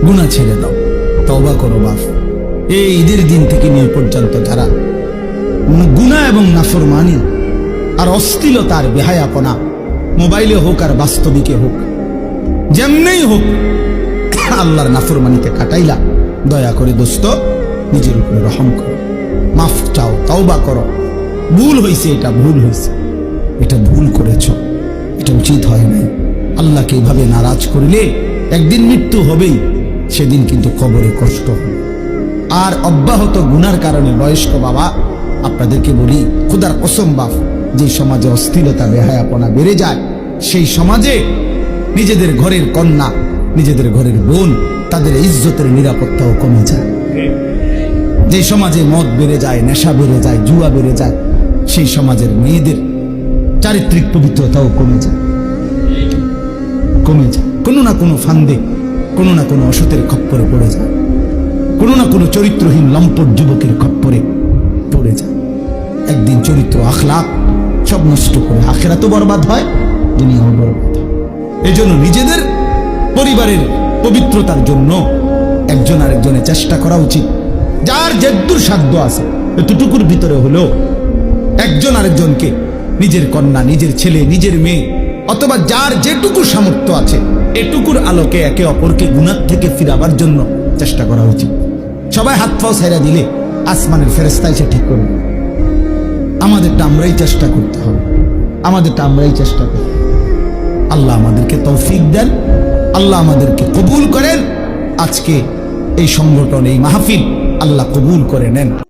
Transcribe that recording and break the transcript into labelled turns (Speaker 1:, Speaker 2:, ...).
Speaker 1: গুনাহ ছেড়ে দাও, তওবা করো বাপ। এই ঈদের দিন থেকে নিয়ে পর্যন্ত যারা গুনাহ এবং নাফরমানি আর অশ্লীলতা আর বেহায়াপনা, মোবাইলে হোক আর বাস্তবিকে হোক, যেমনেই হোক আল্লাহর নাফরমানিতে কাটাইলা, দয়া করে দোস্ত নিজের উপরে রহম করো, মাফ চাও, তওবা করো। ভুল হয়েছে, এটা ভুল হয়েছে, এটা ভুল করেছ, এটা উচিত হয় নাই। আল্লাহকে এভাবে নারাজ করিলে একদিন মৃত্যু হবেই, সেদিন কিন্তু কবরে কষ্ট হবে। আর অব্যাহত গুনার কারণে বয়স্ক বাবা আপনাদেরকে বলি, খোদার কসম বাপ, যে সমাজে অশ্লীলতা বেহায়াপনা বেড়ে যায়, সেই সমাজে নিজেদের ঘরের কন্যা, নিজেদের ঘরের বোন, তাদের ইজ্জতের নিরাপত্তাও কমে যায়। যে সমাজে মদ বেড়ে যায়, নেশা বেড়ে যায়, জুয়া বেড়ে যায়, সেই সমাজের মেয়েদের চারিত্রিক পবিত্রতাও কমে যায়, কমে যায়। কোনো না কোনো ফান্দে, কোনো না কোনো অসতের খপ্পরে পড়ে যায়, কোনো না কোনো চরিত্রহীন লম্পট যুবকের খপ্পরে পড়ে যায়। একদিন চরিত্র আখলাক সব নষ্ট করে আখিরাতও বরবাদ হয়, দুনিয়াও বরবাদ হয়। এই জন্য নিজেদের পরিবারের পবিত্রতার জন্য একজন আরেকজনের চেষ্টা করা উচিত। যার যেদূর সাধ্য আছে এতটুকুর ভিতরে হলেও একজন আরেকজনকে, নিজের কন্যা, নিজের ছেলে, নিজের মেয়ে, অথবা যার যেটুকু সামর্থ্য আছে, এটুকুর আলোকে একে অপরকে গুনাহ থেকে ফিরাবার জন্য চেষ্টা করা উচিত। সবাই হাত পাও ছেড়ে দিলে আসমানের ফেরেশতা এসে ঠিক করবে। আমাদেরটা আমরাই চেষ্টা করতে হবে, আমাদেরটা আমরাই চেষ্টা করতে হবে। আল্লাহ আমাদেরকে তৌফিক দেন, আল্লাহ আমাদেরকে কবুল করেন। আজকে এই সংগঠন, এই মাহফিল আল্লাহ কবুল করে নেন।